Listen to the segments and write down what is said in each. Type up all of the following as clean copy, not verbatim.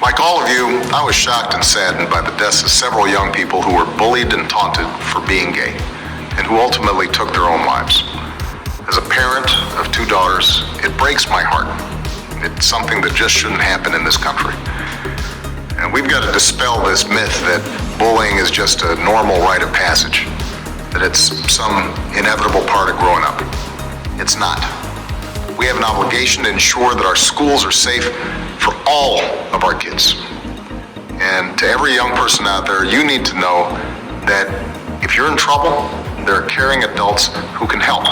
Like all of you, I was shocked and saddened by the deaths of several young people who were bullied and taunted for being gay, and who ultimately took their own lives. As a parent of 2 daughters, it breaks my heart. It's something that just shouldn't happen in this country. And we've got to dispel this myth that bullying is just a normal rite of passage, that it's some inevitable part of growing up. It's not. We have an obligation to ensure that our schools are safe for all of our kids. And to every young person out there, you need to know that if you're in trouble, there are caring adults who can help.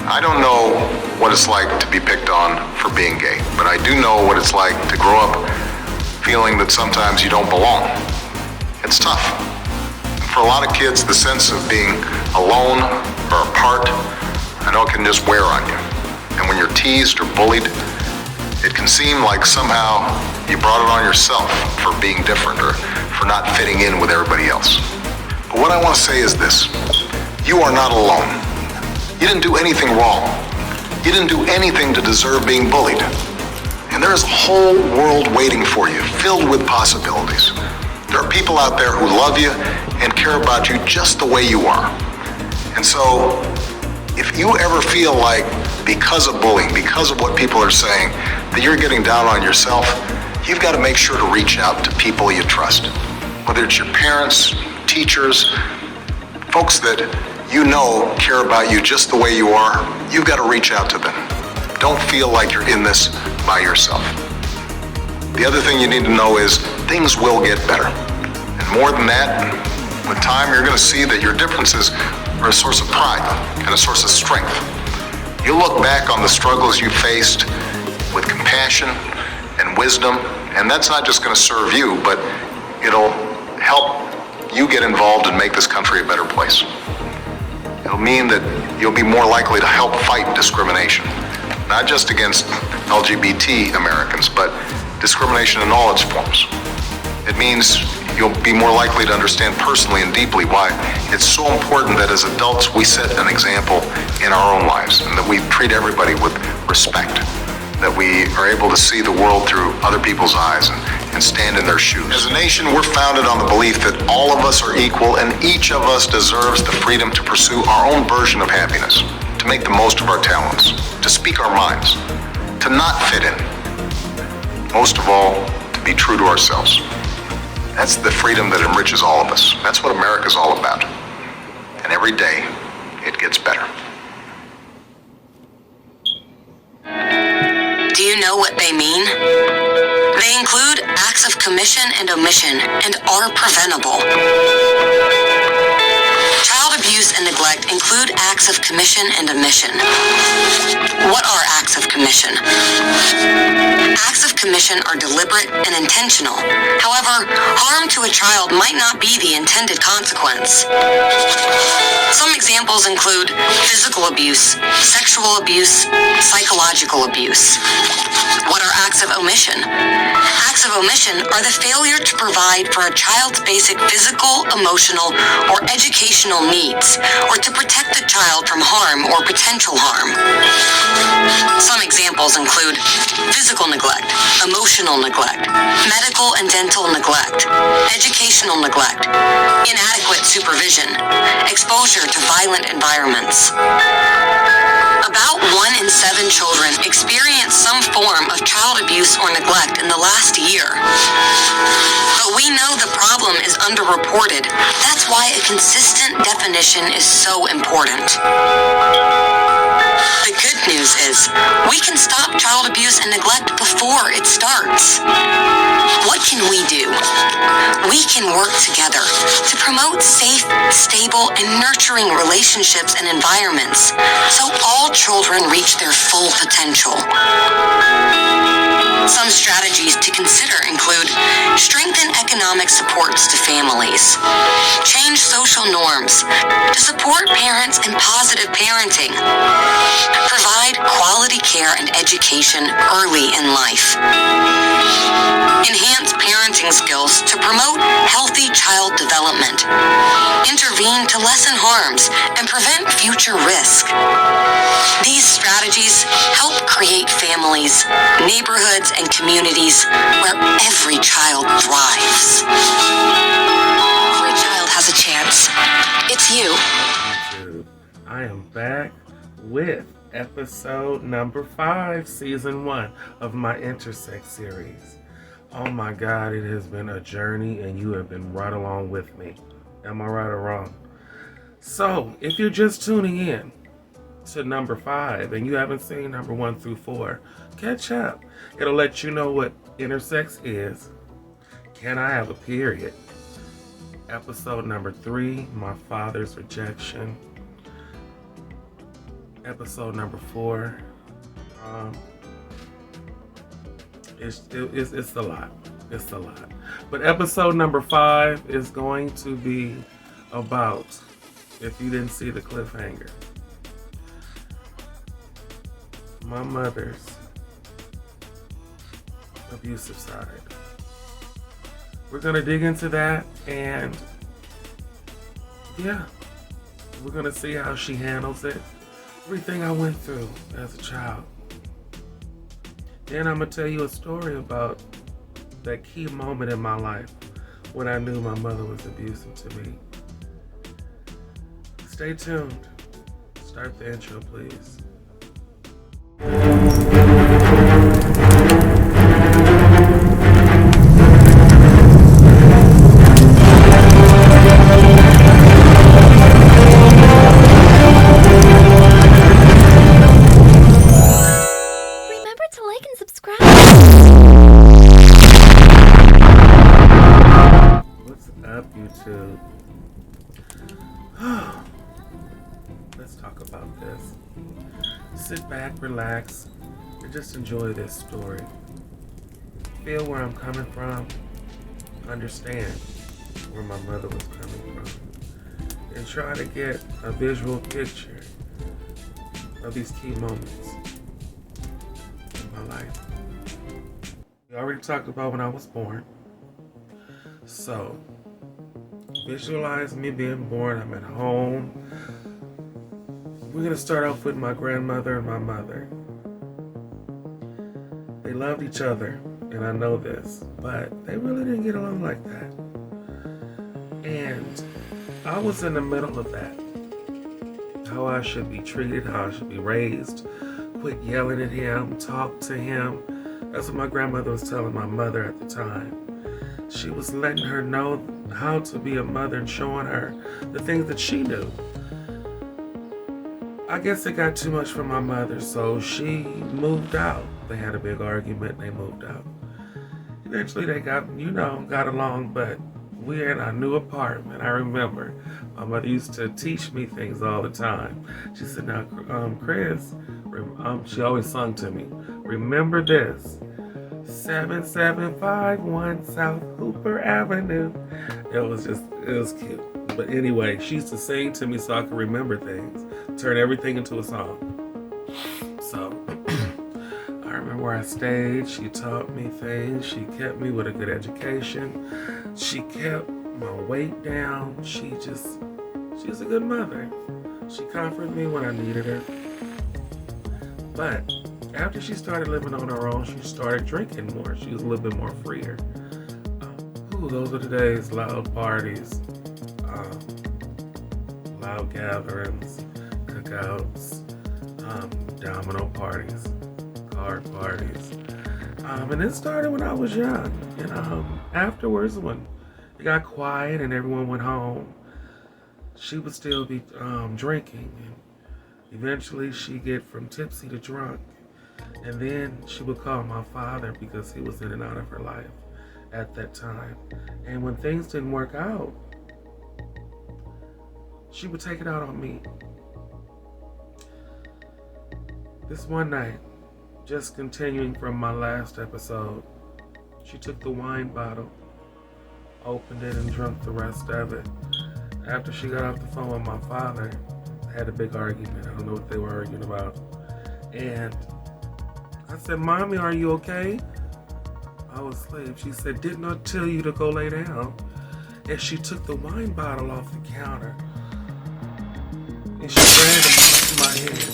I don't know what it's like to be picked on for being gay, but I do know what it's like to grow up feeling that sometimes you don't belong. It's tough. And for a lot of kids, the sense of being alone or apart, I know it can just wear on you. And when you're teased or bullied, it can seem like somehow you brought it on yourself for being different or for not fitting in with everybody else. But what I want to say is this: you are not alone. You didn't do anything wrong. You didn't do anything to deserve being bullied. And there is a whole world waiting for you, filled with possibilities. There are people out there who love you and care about you just the way you are. And so, if you ever feel like because of bullying, because of what people are saying, that you're getting down on yourself, you've got to make sure to reach out to people you trust. Whether it's your parents, teachers, folks that you know care about you just the way you are, you've got to reach out to them. Don't feel like you're in this by yourself. The other thing you need to know is things will get better. And more than that, with time, you're going to see that your differences are a source of pride and a source of strength. You'll look back on the struggles you faced with compassion and wisdom, and that's not just going to serve you, but it'll help you get involved and make this country a better place. It'll mean that you'll be more likely to help fight discrimination, not just against LGBT Americans, but discrimination in all its forms. It means you'll be more likely to understand personally and deeply why it's so important that as adults we set an example in our own lives and that we treat everybody with respect, that we are able to see the world through other people's eyes and stand in their shoes. As a nation, we're founded on the belief that all of us are equal and each of us deserves the freedom to pursue our own version of happiness, to make the most of our talents, to speak our minds, to not fit in. Most of all, to be true to ourselves. That's the freedom that enriches all of us. That's what America's all about. And every day, it gets better. Do you know what they mean? They include acts of commission and omission and are preventable. Child abuse and neglect include acts of commission and omission. What are acts of commission? Acts of commission are deliberate and intentional. However, harm to a child might not be the intended consequence. Some examples include physical abuse, sexual abuse, psychological abuse. What are acts of omission? Acts of omission are the failure to provide for a child's basic physical, emotional, or educational needs, or to protect the child from harm or potential harm. Some examples include physical neglect, emotional neglect, medical and dental neglect, educational neglect, inadequate supervision, exposure to violent environments. About 1 in 7 children experience some form of child abuse or neglect in the last year. But we know the problem is underreported. That's why a consistent definition is so important. The good news is, we can stop child abuse and neglect before it starts. What can we do? We can work together to promote safe, stable, and nurturing relationships and environments so all children reach their full potential. Some strategies to consider include strengthen economic supports to families, change social norms to support parents and positive parenting, provide quality care and education early in life, enhance parenting skills to promote healthy child development, intervene to lessen harms and prevent future risk. These strategies help create families, neighborhoods, and communities where every child thrives. Every child has a chance. It's you. YouTube. I am back with episode number 5, season 1 of my Intersex series. Oh my God, it has been a journey and you have been right along with me. Am I right or wrong? So, if you're just tuning in to number 5 and you haven't seen number 1 through 4, catch up. It'll let you know what intersex is. Can I have a period? Episode number 3, my father's rejection. Episode number 4, it's a lot. It's a lot. But episode number 5 is going to be about, if you didn't see the cliffhanger, my mother's abusive side. We're going to dig into that, and yeah, we're going to see how she handles it. Everything I went through as a child. Then I'm going to tell you a story about that key moment in my life when I knew my mother was abusive to me. Stay tuned. Start the intro, please. YouTube. Let's talk about this. Sit back, relax, and just enjoy this story. Feel where I'm coming from. Understand where my mother was coming from. And try to get a visual picture of these key moments in my life. We already talked about when I was born. So, visualize me being born. I'm at home. We're going to start off with my grandmother and my mother. They loved each other, and I know this, but they really didn't get along like that. And I was in the middle of that. How I should be treated, how I should be raised. Quit yelling at him, talk to him. That's what my grandmother was telling my mother at the time. She was letting her know how to be a mother and showing her the things that she knew. I guess it got too much for my mother, so she moved out. They had a big argument and they moved out. Eventually they got along, but we're in our new apartment. I remember my mother used to teach me things all the time. She said, now, Chris, she always sung to me, remember this, 7751 South Hooper Avenue. It was cute. But anyway, she used to sing to me so I could remember things, turn everything into a song. So, I remember where I stayed. She taught me things. She kept me with a good education. She kept my weight down. She's a good mother. She comforted me when I needed her. But after she started living on her own, she started drinking more. She was a little bit more freer. Those are the days, loud parties, loud gatherings, cookouts, domino parties, card parties. And it started when I was young. And afterwards, when it got quiet and everyone went home, she would still be drinking. And eventually she'd get from tipsy to drunk. And then she would call my father because he was in and out of her life at that time. And when things didn't work out, she would take it out on me. This one night, just continuing from my last episode, she took the wine bottle, opened it, and drank the rest of it. After she got off the phone with my father, they had a big argument. I don't know what they were arguing about. And I said, Mommy, are you okay? I was asleep. She said, didn't I tell you to go lay down? And she took the wine bottle off the counter and she grabbed my head.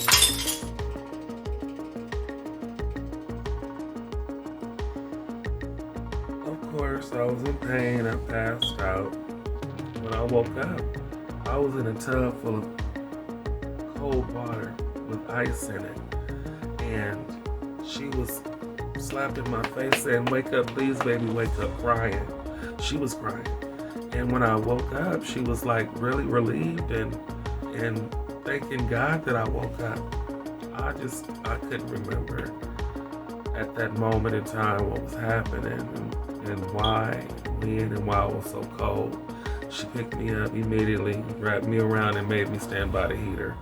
Of course, I was in pain. I passed out. When I woke up, I was in a tub full of cold water with ice in it. And she was slapping my face saying, "Wake up, please, baby, wake up," crying. She was crying. And when I woke up, she was like really relieved and thanking God that I woke up. I couldn't remember at that moment in time what was happening and why, when, and why it was so cold. She picked me up immediately, wrapped me around, and made me stand by the heater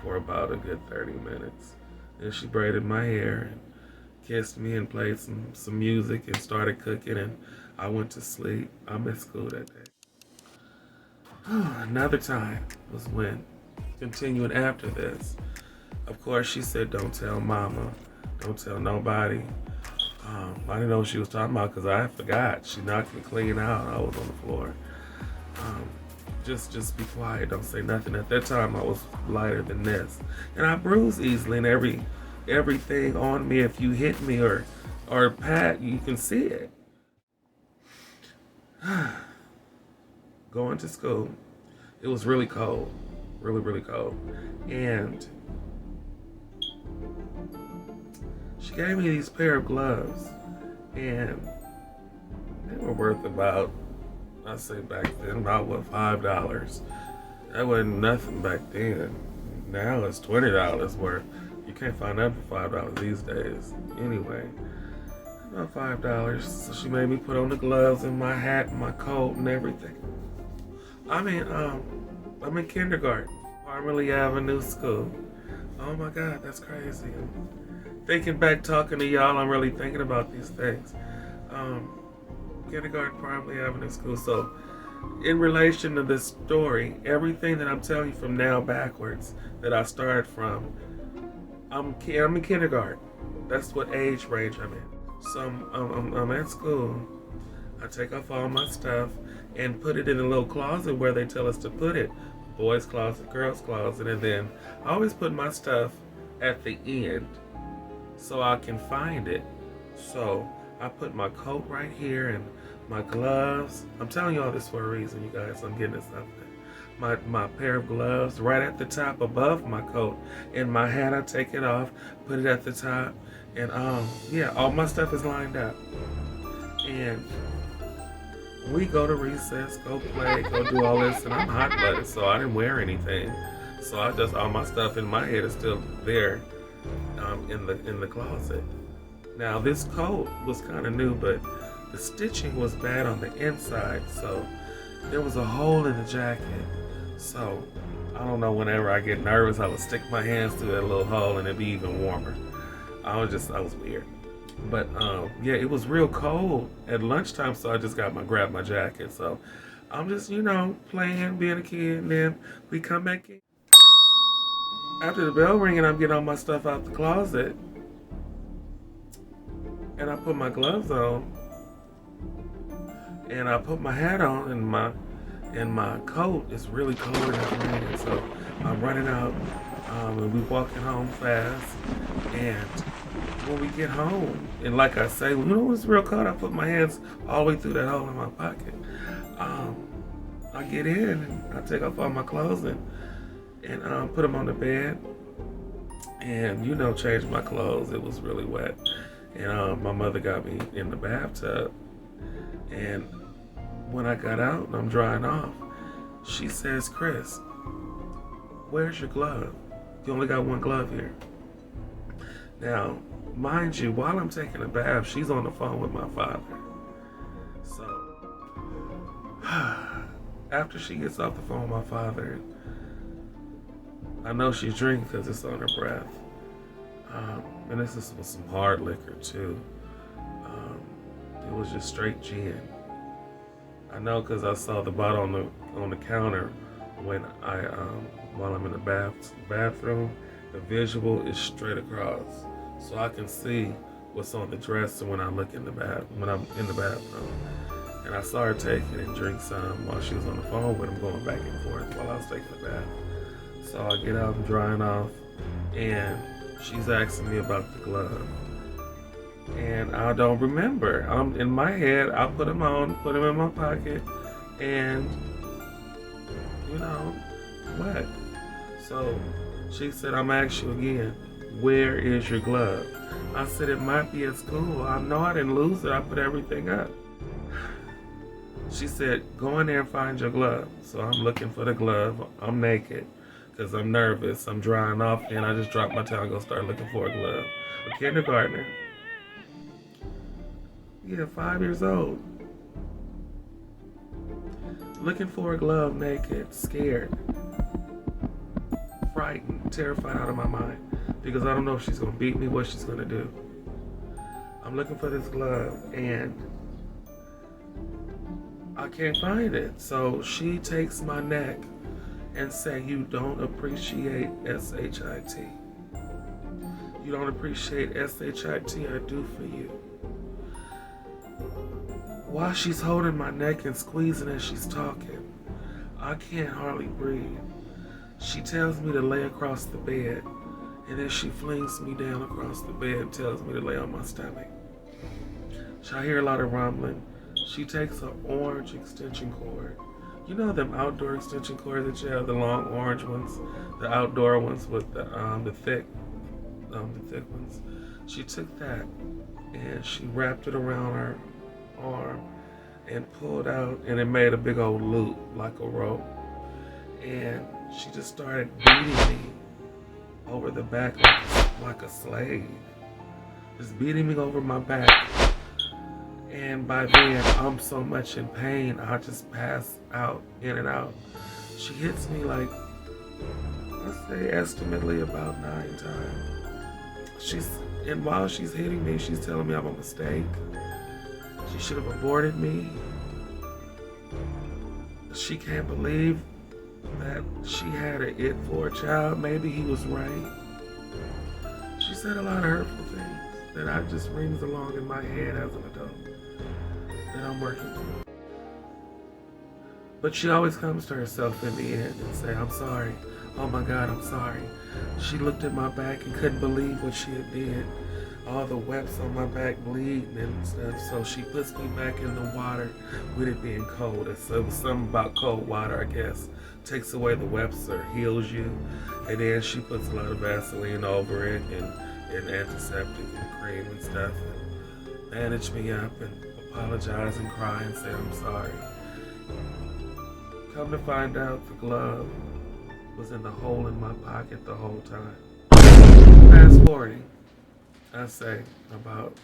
for about a good 30 minutes. And she braided my hair and kissed me and played some music and started cooking, and I went to sleep. I missed school that day. Another time was when, continuing after this, of course she said, "Don't tell mama, don't tell nobody." I didn't know what she was talking about because I forgot. She knocked me clean out. I was on the floor. Just be quiet, don't say nothing. At that time I was lighter than this. And I bruise easily, and everything on me, if you hit me or pat, you can see it. Going to school, it was really cold, really cold. And she gave me these pair of gloves, and they were worth about, I say back then, about what, $5. That wasn't nothing back then. Now it's $20 worth. You can't find that for $5 these days. Anyway, about $5. So she made me put on the gloves and my hat and my coat and everything. I'm in kindergarten, Parmalee Avenue School. Oh my God, that's crazy. Thinking back, talking to y'all, I'm really thinking about these things. Kindergarten, Parmalee Avenue School. So, in relation to this story, everything that I'm telling you from now backwards that I started from, I'm in kindergarten. That's what age range I'm in. So I'm at school. I take off all my stuff and put it in a little closet where they tell us to put it. Boys' closet, girls' closet, and then I always put my stuff at the end so I can find it. So I put my coat right here and my gloves. I'm telling you all this for a reason, you guys. I'm getting to something. My pair of gloves right at the top above my coat. And my hat, I take it off, put it at the top. And yeah, all my stuff is lined up. And we go to recess, go play, go do all this, and I'm hot-blooded, so I didn't wear anything. So all my stuff in my head is still there in the closet. Now this coat was kind of new, but the stitching was bad on the inside, so there was a hole in the jacket. So I don't know, whenever I get nervous, I would stick my hands through that little hole and it'd be even warmer. I was weird. But yeah, it was real cold at lunchtime, so I just grabbed my jacket. So I'm just, playing, being a kid, and then we come back in. After the bell ringing, I'm getting all my stuff out the closet. And I put my gloves on. And I put my hat on, and my coat is really cold and raining. So I'm running out, and we walking home fast. And when we get home, and like I say, it's real cold, I put my hands all the way through that hole in my pocket. I get in and I take off all my clothes and put them on the bed, and change my clothes. It was really wet, and my mother got me in the bathtub. And when I got out and I'm drying off, she says, "Chris, where's your glove? You only got one glove here." Now, mind you, while I'm taking a bath, she's on the phone with my father. So, after she gets off the phone with my father, I know she's drinking because it's on her breath. And this was some hard liquor too. It was just straight gin. I know because I saw the bottle on the counter when while I'm in the bathroom. The visual is straight across, so I can see what's on the dresser when I'm in the bathroom. And I saw her take it and drink some while she was on the phone with him, going back and forth while I was taking a bath. So I get out, I'm drying off, and she's asking me about the glove. And I don't remember. I'm in my head, I put them on, put them in my pocket, and you know, what? So she said, I'm asking you again, where is your glove? I said, it might be at school. I know I didn't lose it. I put everything up. She said, go in there and find your glove. So I'm looking for the glove. I'm naked because I'm nervous. I'm drying off, and I just dropped my towel and go start looking for a glove. A kindergartner. Yeah, 5 years old. Looking for a glove naked, scared, frightened, terrified out of my mind because I don't know if she's going to beat me, what she's going to do. I'm looking for this glove and I can't find it. So she takes my neck and say, you don't appreciate S.H.I.T. You don't appreciate S.H.I.T. I do for you. While she's holding my neck and squeezing as she's talking, I can't hardly breathe. She tells me to lay across the bed, and then she flings me down across the bed and tells me to lay on my stomach. I hear a lot of rumbling. She takes an orange extension cord. You know them outdoor extension cords that you have, the long orange ones, the outdoor ones with the thick ones. She took that and she wrapped it around her arm and pulled out, and it made a big old loop like a rope. And she just started beating me over the back like a slave. Just beating me over my back. And by then, I'm so much in pain, I just pass out, in and out. She hits me like, I say estimately about 9 times. And while she's hitting me, she's telling me I'm a mistake. She should have aborted me. She can't believe that she had an it for a child. Maybe he was right. She said a lot of hurtful things that just rings along in my head as an adult that I'm working through. But she always comes to herself in the end and say, I'm sorry. Oh my God, I'm sorry. She looked at my back and couldn't believe what she had did. All the webs on my back bleeding and stuff. So she puts me back in the water with it being cold. It was something about cold water, I guess. Takes away the webs or heals you. And then she puts a lot of Vaseline over it and antiseptic and cream and stuff. And bandage me up and apologize and cry and say I'm sorry. Come to find out, the glove was in the hole in my pocket the whole time. Fast forwarding, I say about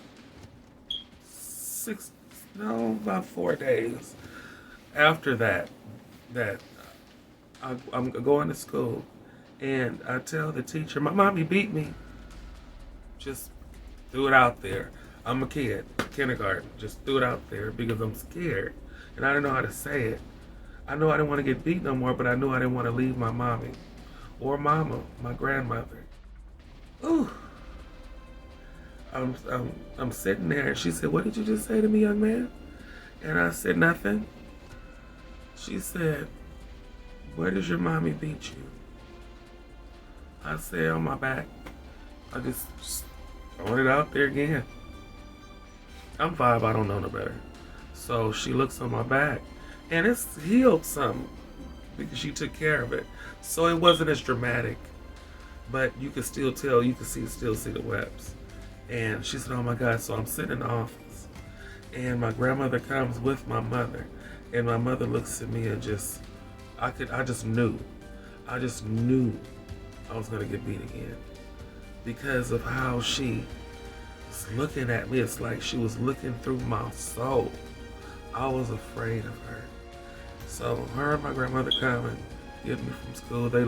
4 days after that I'm going to school and I tell the teacher, my mommy beat me. Just threw it out there. I'm a kid, kindergarten, just threw it out there because I'm scared and I didn't know how to say it. I knew I didn't want to get beat no more, but I knew I didn't want to leave my mommy or mama, my grandmother. Ooh. I'm sitting there and she said, what did you just say to me, young man? And I said, nothing. She said, where does your mommy beat you? I said, on my back. I just throwing it out there again. I'm 5, I don't know no better. So she looks on my back and it's healed some because she took care of it. So it wasn't as dramatic, but you could still tell, you could still see the webs. And she said, oh my God. So I'm sitting in the office and my grandmother comes with my mother and my mother looks at me and I just knew I was gonna get beat again because of how she was looking at me. It's like she was looking through my soul. I was afraid of her. So her and my grandmother come and get me from school. They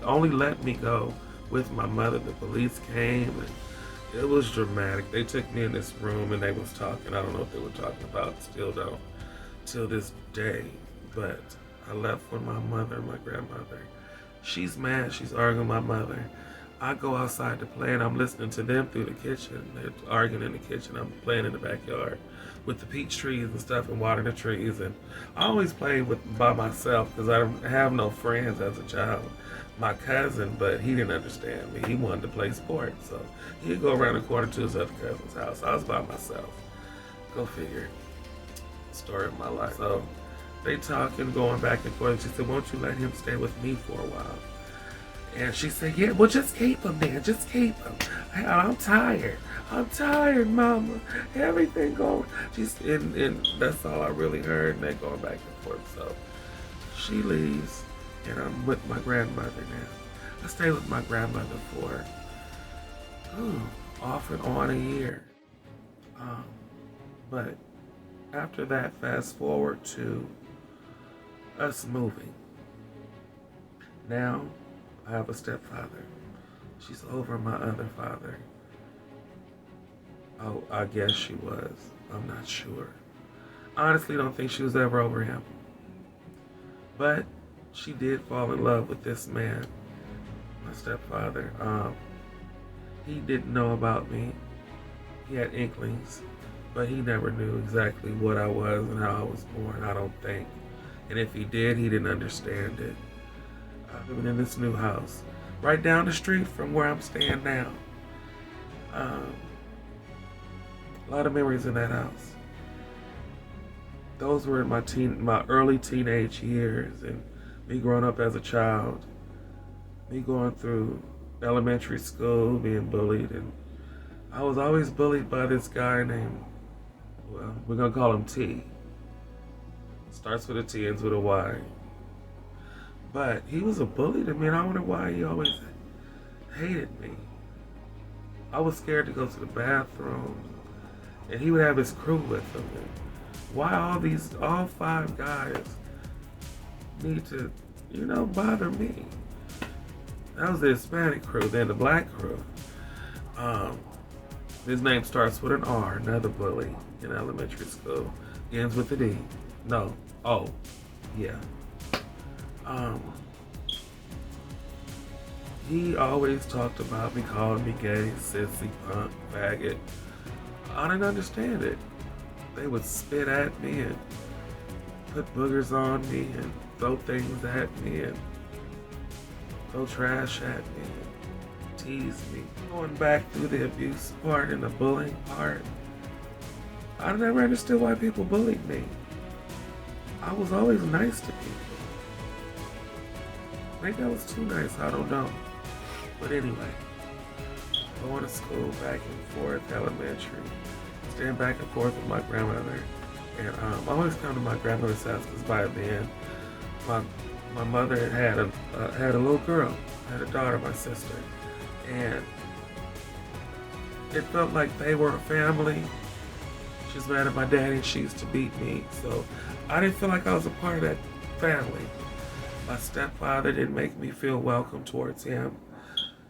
only let me go with my mother. The police came and it was dramatic. They took me in this room and they was talking. I don't know what they were talking about, still don't, till this day. But I left with my mother and my grandmother. She's mad, she's arguing with my mother. I go outside to play and I'm listening to them through the kitchen. They're arguing in the kitchen. I'm playing in the backyard with the peach trees and stuff and watering the trees. And I always play by myself because I have no friends as a child. my cousin, but he didn't understand me. He wanted to play sports, so he'd go around the corner to his other cousin's house. I was by myself. Go figure. Story of my life. So they talking, going back and forth. She said, won't you let him stay with me for a while? And she said, yeah, well, just keep him then. Just keep him. I'm tired. I'm tired, Mama. Everything going. And that's all I really heard. And they going back and forth. So she leaves, and I'm with my grandmother now. I stayed with my grandmother for off and on a year. But after that, fast forward to us moving. Now, I have a stepfather. She's over my other father. Oh, I guess she was. I'm not sure. Honestly, don't think she was ever over him. But she did fall in love with this man, my stepfather. He didn't know about me. He had inklings, but he never knew exactly what I was and how I was born, I don't think. And if he did, he didn't understand it. I'm living in this new house, right down the street from where I'm staying now. A lot of memories in that house. Those were in my early teenage years, and me growing up as a child, me going through elementary school, being bullied, and I was always bullied by this guy named, well, we're gonna call him T. Starts with a T, ends with a Y. But he was a bully to me, and I wonder why he always hated me. I was scared to go to the bathroom, and he would have his crew with him. And why all 5 guys need to, bother me? That was the Hispanic crew. Then the black crew. His name starts with an R, another bully in elementary school. Ends with a D. No. Oh. Yeah. He always talked about me, calling me gay, sissy, punk, faggot. I didn't understand it. They would spit at me and put boogers on me and throw things at me and throw trash at me and tease me. Going back through the abuse part and the bullying part, I never understood why people bullied me. I was always nice to people. Maybe I was too nice, I don't know. But anyway, going to school back and forth, elementary, staying back and forth with my grandmother. And I always come to my grandmother's house because by then, my mother had a little girl, had a daughter, my sister. And it felt like they were a family. She was mad at my daddy and she used to beat me. So I didn't feel like I was a part of that family. My stepfather didn't make me feel welcome towards him.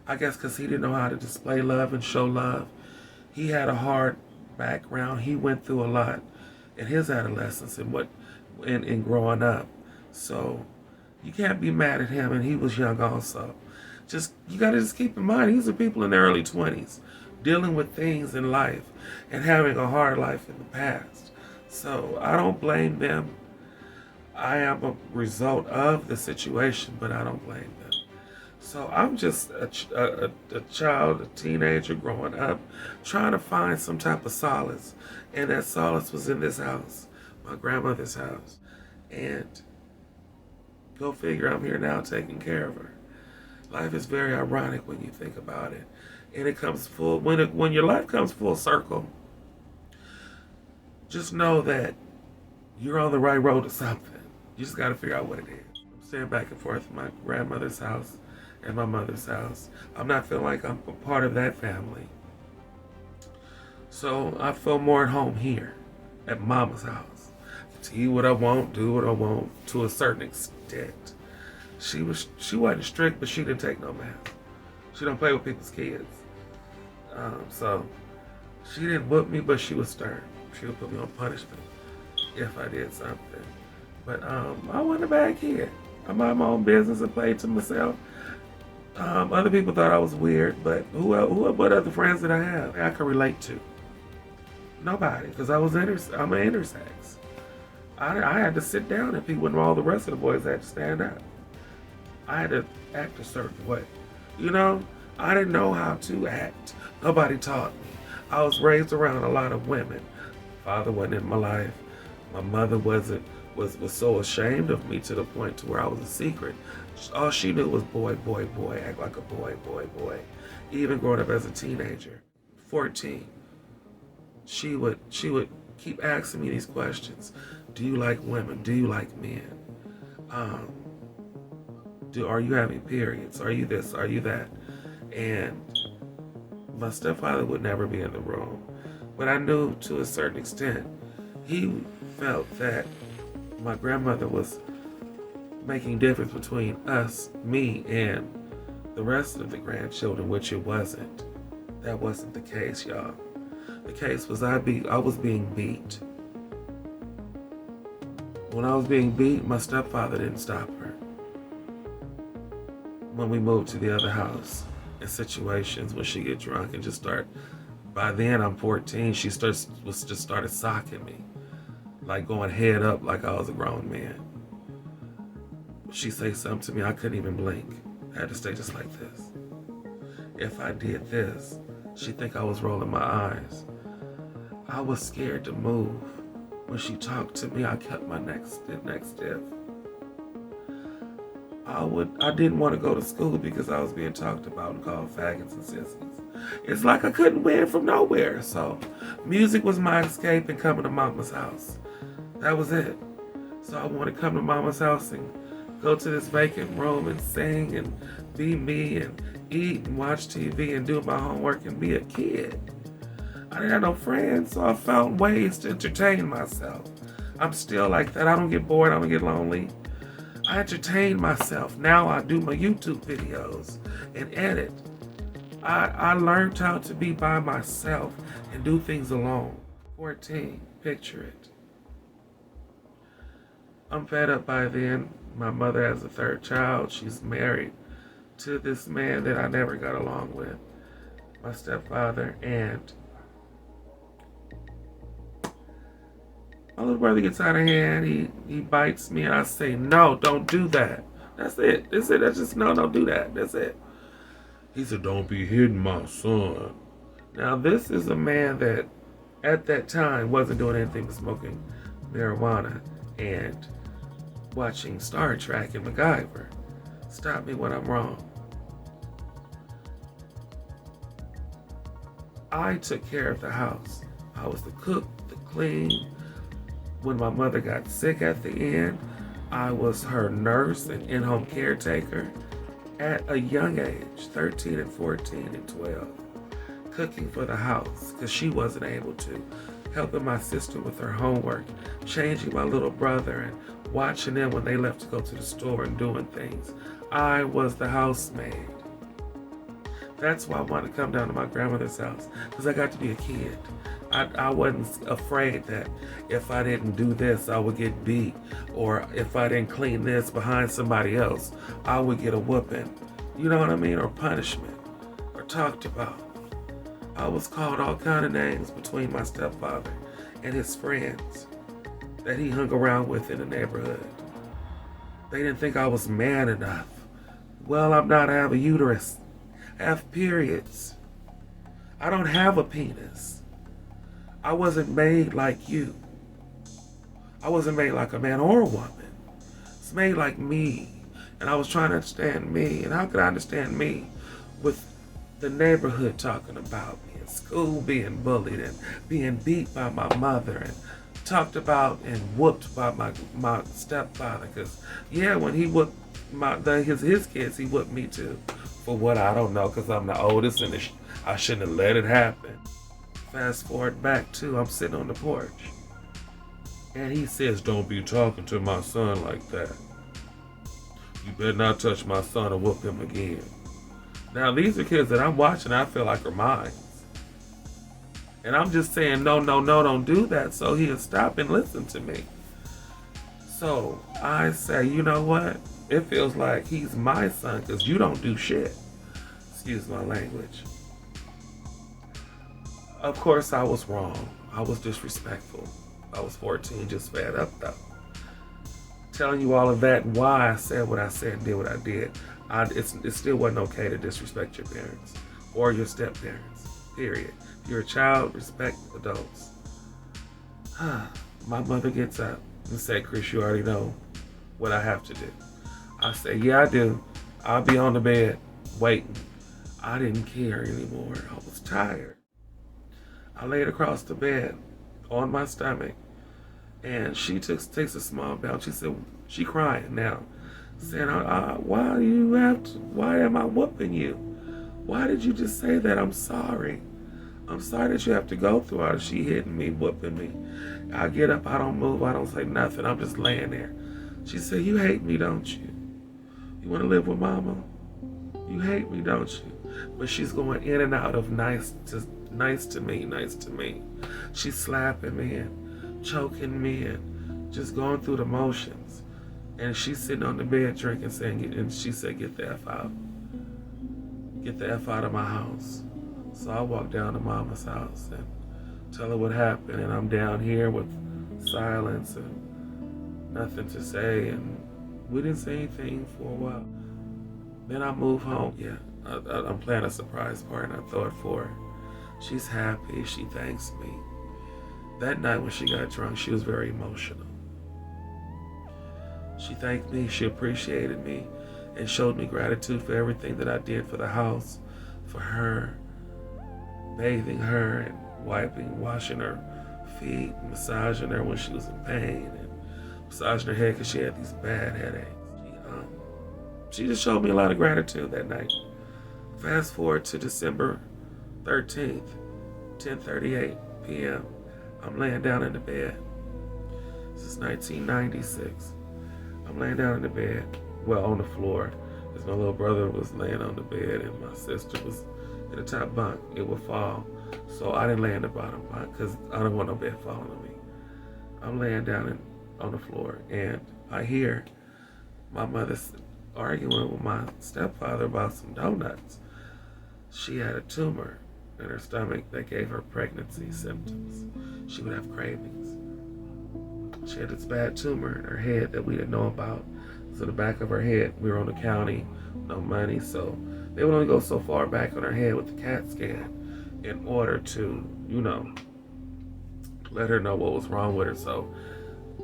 I guess because he didn't know how to display love and show love. He had a hard background. He went through a lot in his adolescence and in growing up. So you can't be mad at him, and he was young also. You got to just keep in mind, these are people in their early 20s dealing with things in life and having a hard life in the past. So I don't blame them. I am a result of the situation, but I don't blame them. So I'm just a child, a teenager growing up, trying to find some type of solace. And that solace was in this house, my grandmother's house. And go figure, I'm here now taking care of her. Life is very ironic when you think about it. And it comes when your life comes full circle, just know that you're on the right road to something. You just got to figure out what it is. I'm staying back and forth from my grandmother's house and my mother's house. I'm not feeling like I'm a part of that family. So I feel more at home here at Mama's house. To eat what I want, do what I want, to a certain extent. She wasn't strict, but she didn't take no mess. She don't play with people's kids. So she didn't whoop me, but she was stern. She would put me on punishment if I did something. But I wasn't a bad kid. I mind my own business and played to myself. Other people thought I was weird, but what other friends did I have I could relate to? Nobody, because I'm an intersex. I had to sit down and people, when all the rest of the boys had to stand up. I had to act a certain way. You know, I didn't know how to act. Nobody taught me. I was raised around a lot of women. Father wasn't in my life. My mother was so ashamed of me to the point to where I was a secret. All she knew was boy, boy, boy, act like a boy, boy, boy. Even growing up as a teenager, 14, she would keep asking me these questions. Do you like women? Do you like men? Are you having periods? Are you this? Are you that? And my stepfather would never be in the room. But I knew to a certain extent, he felt that my grandmother was making difference between us, me, and the rest of the grandchildren, which it wasn't. That wasn't the case, y'all. The case was I was being beat. When I was being beat, my stepfather didn't stop her. When we moved to the other house, in situations when she get drunk and just start, by then I'm 14, she started socking me. Like going head up like I was a grown man. She say something to me, I couldn't even blink. I had to stay just like this. If I did this, she'd think I was rolling my eyes. I was scared to move. When she talked to me, I kept my neck stiff. I didn't want to go to school because I was being talked about and called faggots and sissies. It's like I couldn't win from nowhere. So music was my escape and coming to mama's house. That was it. So I wanted to come to mama's house and go to this vacant room and sing and be me and eat and watch TV and do my homework and be a kid. I didn't have no friends, so I found ways to entertain myself. I'm still like that. I don't get bored. I don't get lonely. I entertain myself. Now I do my YouTube videos and edit. I learned how to be by myself and do things alone. 14, picture it. I'm fed up by then. My mother has a third child. She's married to this man that I never got along with, my stepfather, and my little brother gets out of hand. He bites me and I say, no, don't do that. That's it. That's it. That's just, no, don't do that. That's it. He said, don't be hitting my son. Now, this is a man that at that time wasn't doing anything but smoking marijuana and watching Star Trek and MacGyver. Stop me when I'm wrong. I took care of the house. I was the cook, the clean. When my mother got sick at the end, I was her nurse and in-home caretaker at a young age, 13 and 14 and 12, cooking for the house because she wasn't able to, helping my sister with her homework, changing my little brother and watching them when they left to go to the store and doing things. I was the housemaid. That's why I wanted to come down to my grandmother's house, because I got to be a kid. I wasn't afraid that if I didn't do this, I would get beat. Or if I didn't clean this behind somebody else, I would get a whooping. You know what I mean? Or punishment. Or talked about. I was called all kind of names between my stepfather and his friends that he hung around with in the neighborhood. They didn't think I was man enough. Well, I'm not. I have a uterus. I have periods. I don't have a penis. I wasn't made like you. I wasn't made like a man or a woman. It's made like me. And I was trying to understand me. And how could I understand me with the neighborhood talking about me, and school being bullied and being beat by my mother and talked about and whooped by my stepfather? Because, yeah, when he whooped his kids, he whooped me too. For what, I don't know, because I'm the oldest and I shouldn't have let it happen. Fast forward back to, I'm sitting on the porch. And he says, don't be talking to my son like that. You better not touch my son or whoop him again. Now, these are kids that I'm watching, I feel like are mine. And I'm just saying, no, don't do that. So he'll stop and listen to me. So I say, you know what? It feels like he's my son because you don't do shit. Excuse my language. Of course, I was wrong. I was disrespectful. I was 14, just fed up though. telling you all of that and why I said what I said and did what I did. It still wasn't okay to disrespect your parents or your step parents. Period. If you're a child, respect adults. My mother gets up and said, Chris, you already know what I have to do. I said, yeah, I do. I'll be on the bed waiting. I didn't care anymore. I was tired. I laid across the bed on my stomach, and she takes a small bounce. She said, she crying now, saying, why am I whooping you? Why did you just say that? I'm sorry. I'm sorry that you have to go through all this. She hitting me, whooping me. I get up, I don't move, I don't say nothing. I'm just laying there. She said, you hate me, don't you? You want to live with mama? You hate me, don't you? But she's going in and out of nice to me. She's slapping me and choking me and just going through the motions. And she's sitting on the bed drinking, and she said, get the F out. Get the F out of my house. So I walked down to mama's house and tell her what happened. And I'm down here with silence and nothing to say. And we didn't say anything for a while. Then I move home. Yeah, I'm planning a surprise party and I throw it for her. She's happy. She thanks me. That night when she got drunk, she was very emotional. She thanked me. She appreciated me and showed me gratitude for everything that I did for the house, for her, bathing her and washing her feet, massaging her when she was in pain, and massaging her head because she had these bad headaches. She just showed me a lot of gratitude that night. Fast forward to December 13th, 10:38 p.m. I'm laying down in the bed. This is 1996. I'm laying down in the bed, well, on the floor, because my little brother was laying on the bed and my sister was in the top bunk. It would fall, so I didn't lay in the bottom bunk because I don't want no bed falling on me. I'm laying down on the floor, and I hear my mother arguing with my stepfather about some donuts. She had a tumor in her stomach that gave her pregnancy symptoms. She would have cravings. She had this bad tumor in her head that we didn't know about. So the back of her head, we were on the county, no money, so they would only go so far back on her head with the CAT scan in order to, let her know what was wrong with her. So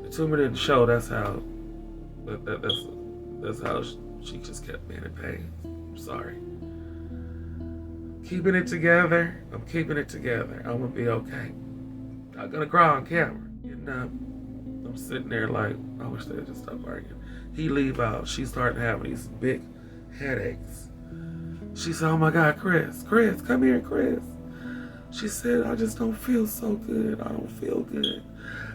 the tumor didn't show. That's how she just kept being in pain. I'm sorry. Keeping it together. I'm keeping it together. I'm gonna be okay. I'm gonna cry on camera. Getting up. I'm sitting there like, I wish they'd just stop arguing. He leave out. She started having these big headaches. She said, oh my God, Chris, come here, Chris. She said, I just don't feel so good. I don't feel good.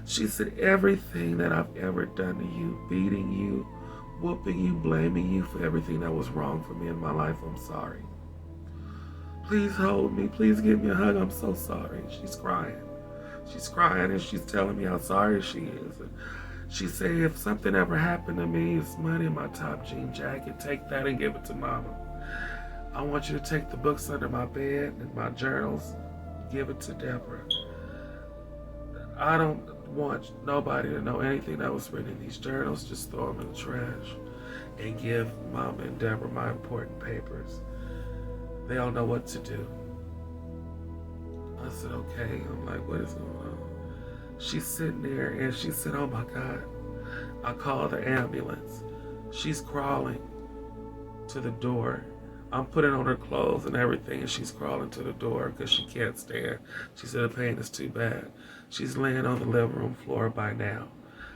She said, everything that I've ever done to you, beating you, whooping you, blaming you for everything that was wrong for me in my life, I'm sorry. Please hold me. Please give me a hug. I'm so sorry. She's crying. She's crying and she's telling me how sorry she is. And she said, if something ever happened to me, it's money in my top jean jacket. Take that and give it to mama. I want you to take the books under my bed and my journals. Give it to Deborah. I don't want nobody to know anything that was written in these journals. Just throw them in the trash and give Mama and Deborah my important papers. They don't know what to do. I said, okay. I'm like, what is going on? She's sitting there and she said, oh my God. I called the ambulance. She's crawling to the door. I'm putting on her clothes and everything, and she's crawling to the door because she can't stand. She said the pain is too bad. She's laying on the living room floor by now.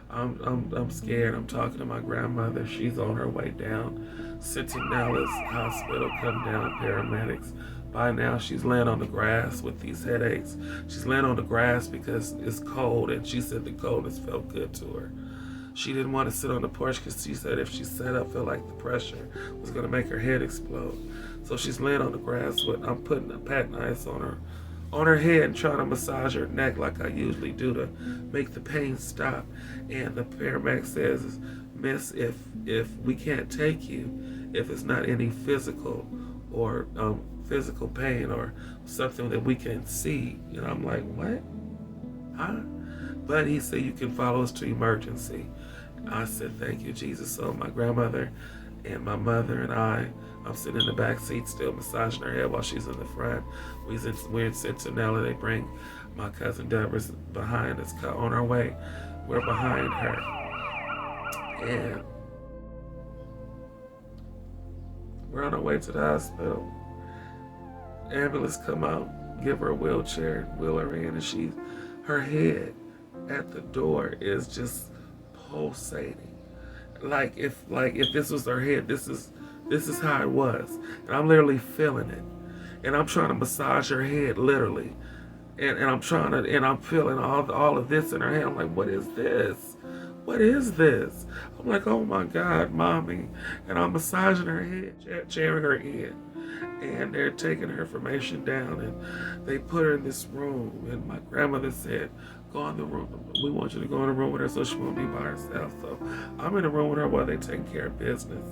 I'm scared. I'm talking to my grandmother. She's on her way down. Centinela's hospital come down, paramedics. By now, she's laying on the grass with these headaches. She's laying on the grass because it's cold, and she said the coldness felt good to her. She didn't want to sit on the porch because she said if she sat up, felt like the pressure was going to make her head explode. So she's laying on the grass with, I'm putting a patent ice on her head and trying to massage her neck like I usually do to make the pain stop. And the paramedic says, Miss, if we can't take you, if it's not any physical or physical pain or something that we can see. And I'm like, what? Huh? But he said, you can follow us to emergency. I said, thank you, Jesus. So my grandmother and my mother and I'm sitting in the back seat still massaging her head while she's in the front. We're in Centinela. They bring my cousin Deborah's behind us on our way. We're behind her. And we're on our way to the hospital. Ambulance come out, give her a wheelchair, wheel her in, and her head at the door is just pulsating. Like if this was her head, this is how it was. And I'm literally feeling it. And I'm trying to massage her head literally. And I'm feeling all of this in her head. I'm like, what is this? What is this? I'm like, oh my God, mommy. And I'm massaging her head, cheering her in. And they're taking her information down and they put her in this room. And my grandmother said, go in the room. We want you to go in the room with her so she won't be by herself. So I'm in the room with her while they're taking care of business.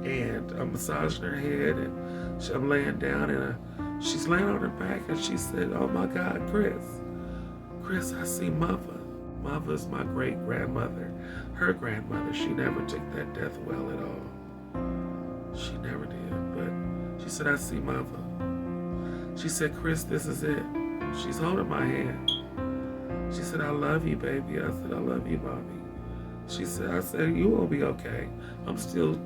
And I'm massaging her head and I'm laying down and she's laying on her back and she said, oh my God, Chris, I see Mother. Mother's my great grandmother. Her grandmother, she never took that death well at all. She never did, but she said, I see Mother. She said, Chris, this is it. She's holding my hand. She said, I love you, baby. I said, I love you, mommy. I said, you will be okay. I'm still,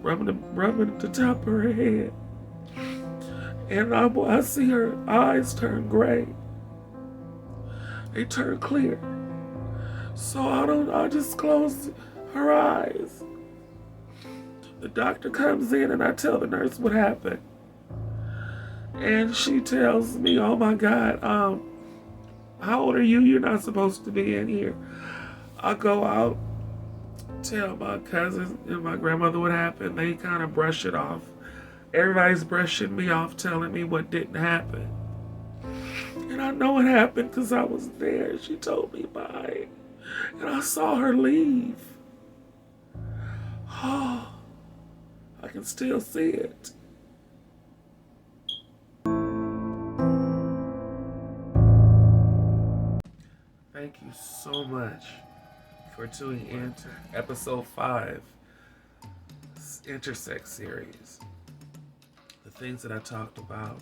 rubbing the top of her head. And I see her eyes turn gray. They turn clear. So I just close her eyes. The doctor comes in and I tell the nurse what happened. And she tells me, oh my God, how old are you? You're not supposed to be in here. I go out, tell my cousin and my grandmother what happened. They kind of brush it off. Everybody's brushing me off, telling me what didn't happen. And I know it happened because I was there. She told me bye. And I saw her leave. Oh, I can still see it. Thank you so much for tuning in to episode 5, Intersex series. The things that I talked about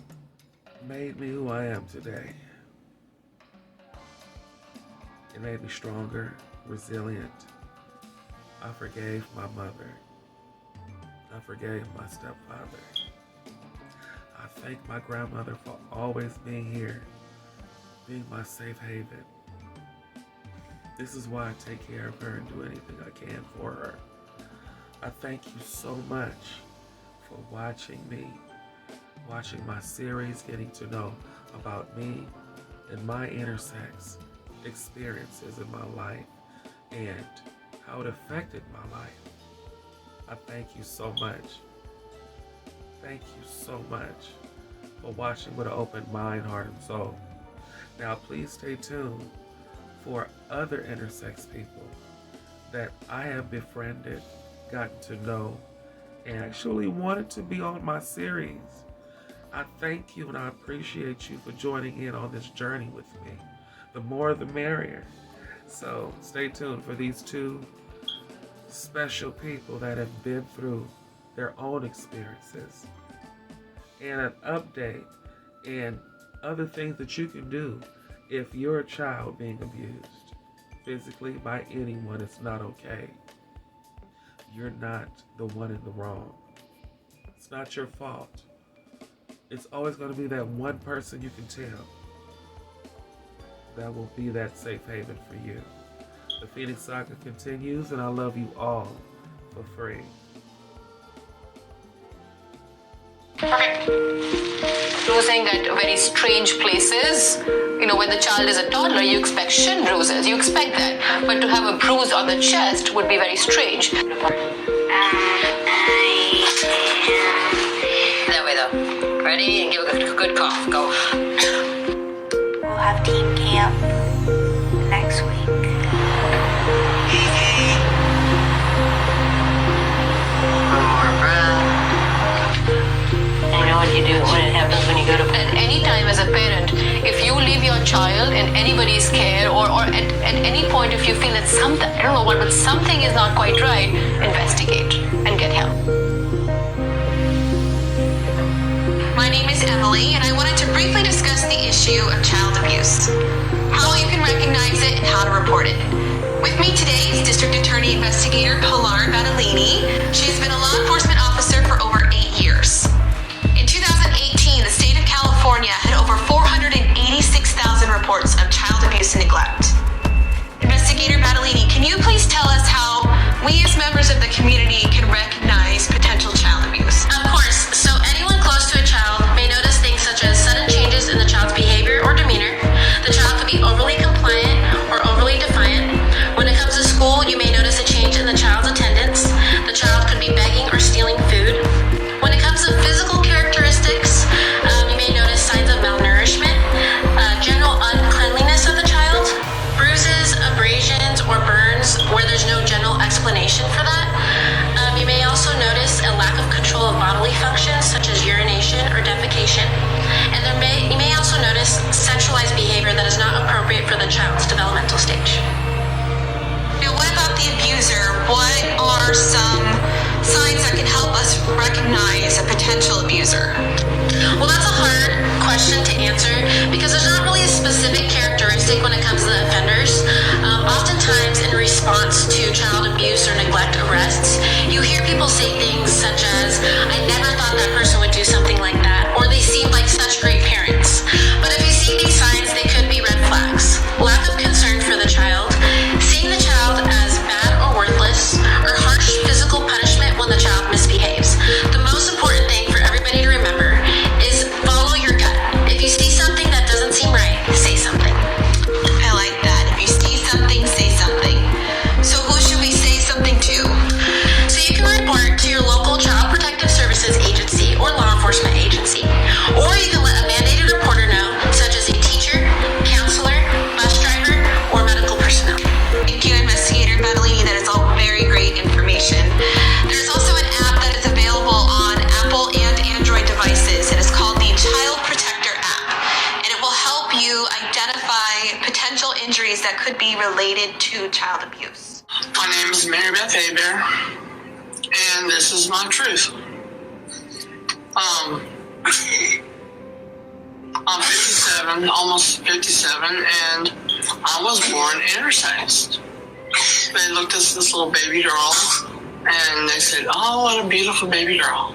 made me who I am today. It made me stronger, resilient. I forgave my mother. I forgave my stepfather. I thank my grandmother for always being here, being my safe haven. This is why I take care of her and do anything I can for her. I thank you so much for watching me, watching my series, getting to know about me and my intersex experiences in my life and how it affected my life. I thank you so much. Thank you so much for watching with an open mind, heart, and soul. Now please stay tuned for other intersex people that I have befriended, gotten to know, and actually wanted to be on my series. I thank you and I appreciate you for joining in on this journey with me. The more the merrier. So stay tuned for these two special people that have been through their own experiences and an update and other things that you can do if you're a child being abused physically by anyone. It's not okay. You're not the one in the wrong. It's not your fault. It's always going to be that one person you can tell that will be that safe haven for you. The Phoenix Saga continues, and I love you all for free. Okay. You were saying that very strange places, when the child is a toddler, you expect shin bruises. You expect that. But to have a bruise on the chest would be very strange. That way though. Ready? And give a good cough. Go. We'll have team camp next week. One more breath. I know what you do when it happens when you investigator. At any time as a parent, if you leave your child in anybody's care or at any point if you feel that something, I don't know what, but something is not quite right, investigate and get help. My name is Emily, and I wanted to briefly discuss the issue of child abuse, how you can recognize it, and how to report it. With me today is District Attorney Investigator Pilar Badalini. She's been a law enforcement officer for over 8 years. In 2018, the state of California had over 486,000 reports of child abuse and neglect. Investigator Badalini, can you please tell us how we as members of the community can recognize potential child abuse? Of course. So anyone close to a child may notice things such as sudden changes in the child's behavior or demeanor. The child could be overly compliant or overly defiant. When it comes to school, you may notice a change in the child's attendance. The child could be begging or stealing food. When it comes to physical characteristics, you may notice signs of malnourishment, general uncleanliness of the child, bruises, abrasions, or burns where there's no general explanation for that. You may also notice a lack of control of bodily functions such as urination or defecation. And you may also notice sexualized behavior that is not appropriate for the child's developmental stage. Now, what about the abuser? What are some signs that can help us recognize a potential abuser? Well, that's a hard question to answer because there's not really a specific characteristic when it comes to the offenders. Oftentimes, in response to child abuse or neglect arrests, you hear people say things such as, "I never thought that person would do something like that," or "They seemed like such great parents." But if you see these signs, they could be red flags. Lack of concern for the child, seeing the child as bad or worthless, or harsh physical punishment when the child misbehaves. The most important thing for everybody to remember is follow your gut. If you see something that doesn't seem right, say something. I like that. If you see something, say something. So who should we say something to? So you can report to your local Child Protective Services agency or law enforcement agency. Or you can let a mandated reporter know, such as a teacher, counselor, bus driver, or medical personnel. Thank you, Investigator Badalini. That is all very great information. There's also an app that is available on Apple and Android devices. It is called the Child Protector app, and it will help you identify potential injuries that could be related to child abuse. My name is Mary Beth Hebert, and this is my truth. I'm 57, almost 57, and I was born intersex. They looked at this little baby girl, and they said, "Oh, what a beautiful baby girl."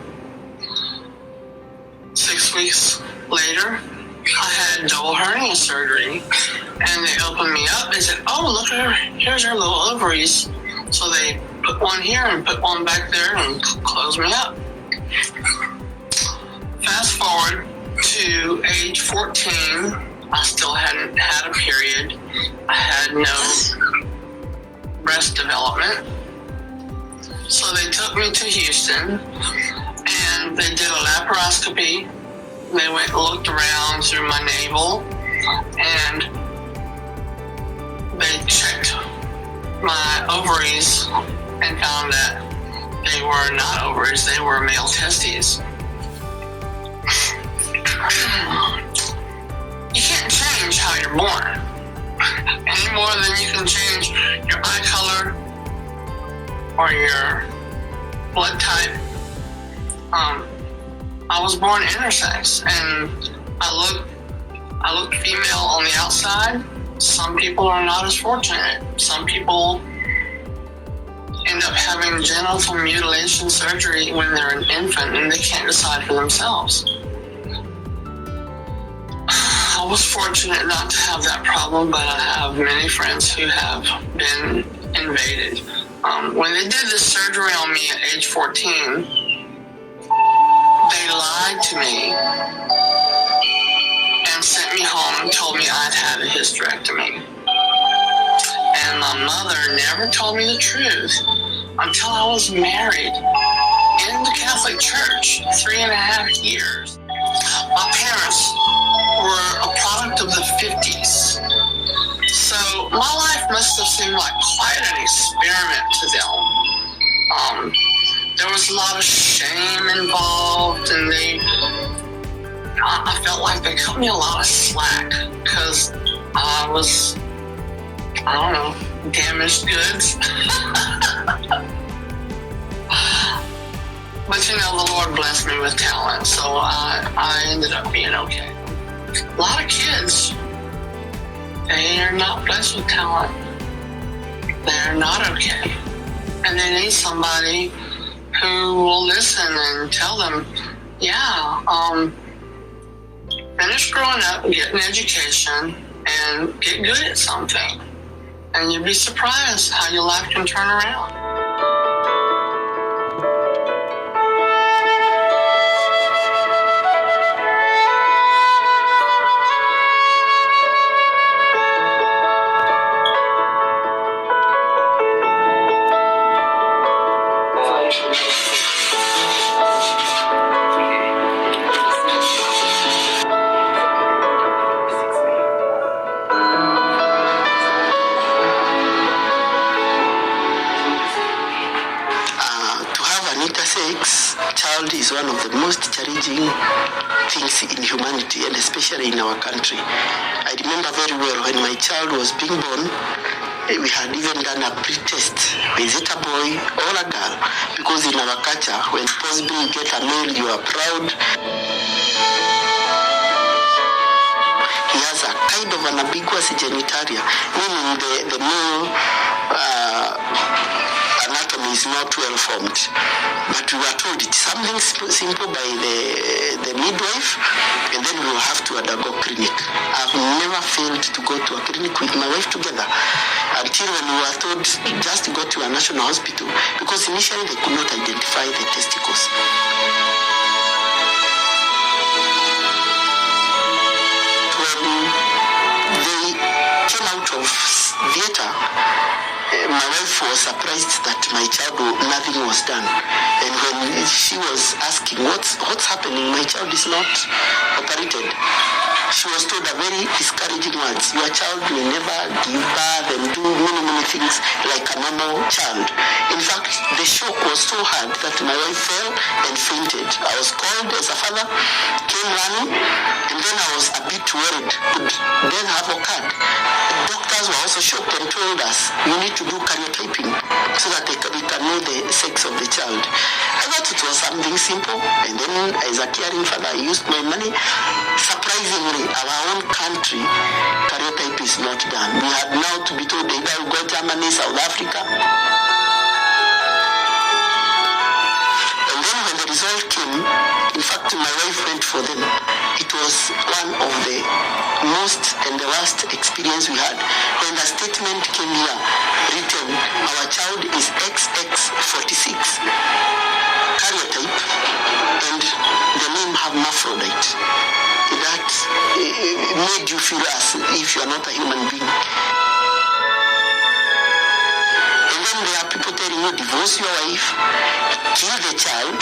6 weeks later, I had double hernia surgery, and they opened me up. They said, "Oh, look at her. Here's her little ovaries." So they put one here and put one back there and closed me up. Fast forward to age 14, I still hadn't had a period. I had no breast development. So they took me to Houston, and they did a laparoscopy. They went and looked around through my navel, and they checked my ovaries and found that they were not ovaries, they were male testes. You can't change how you're born any more than you can change your eye color or your blood type. I was born intersex, and I look female on the outside. Some people are not as fortunate. Some people end up having genital mutilation surgery when they're an infant and they can't decide for themselves. I was fortunate not to have that problem, but I have many friends who have been invaded. When they did this surgery on me at age 14, they lied to me and sent me home and told me I'd had a hysterectomy. And my mother never told me the truth until I was married in the Catholic Church 3.5 years. My parents were a product of the 50s. So my life must have seemed like quite an experiment to them. There was a lot of shame involved, and I I felt like they cut me a lot of slack because I was, I don't know, damaged goods. But the Lord blessed me with talent, so I ended up being okay. A lot of kids, they are not blessed with talent. They're not okay. And they need somebody who will listen and tell them, finish growing up, get an education, and get good at something. And you'd be surprised how your life can turn around. Intersex child is one of the most challenging things in humanity, and especially in our country. I remember very well when my child was being born, we had even done a pre-test. Is it a boy or a girl? Because in our culture, when possibly you get a male, you are proud. He has a kind of an ambiguous genitalia, meaning the male anatomy is not well formed. But we were told it's something simple by the midwife, and then we will have to undergo clinic. I've never failed to go to a clinic with my wife together until when we were told just to go to a national hospital, because initially they could not identify the testicles. When they came out of theater, my wife was surprised that my child, nothing was done. And when she was asking, what's happening? My child is not operated. She was told a very discouraging words. Your child will never give birth and do many things like a normal child. In fact, the shock was so hard that my wife fell and fainted. I was called as a father, came running, and then I was a bit worried. Could then have occurred. The doctors were also shocked and told us, you need to do karyotyping so that we can know the sex of the child. I thought it was something simple, and then as a caring father, I used my money. Surprisingly, our own country, karyotype is not done. We had now to be told either we go Germany, South Africa. And then when the result came, in fact, my wife went for them. It was one of the most and the worst experience we had. When the statement came here, written, our child is XX46, karyotype, and the name hermaphrodite. That made you feel as if you are not a human being. And then there are people telling you, divorce your wife, kill the child,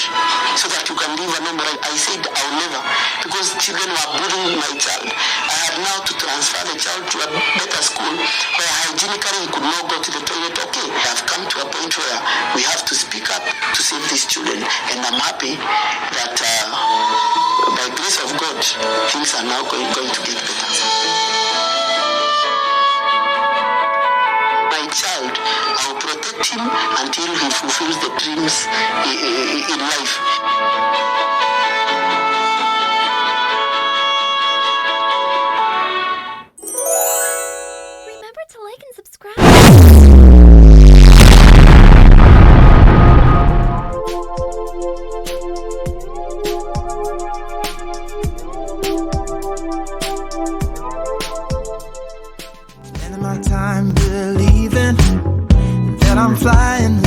so that you can live a normal life. I said, I'll never, because children were bullying my child. I had now to transfer the child to a better school where hygienically he could not go to the toilet. Okay, I have come to a point where we have to speak up to save these children, and I'm happy that by grace of God, things are now going to get better. My child, I will protect him until he fulfills the dreams in life. Remember to like and subscribe. Spending my time believing that I'm flying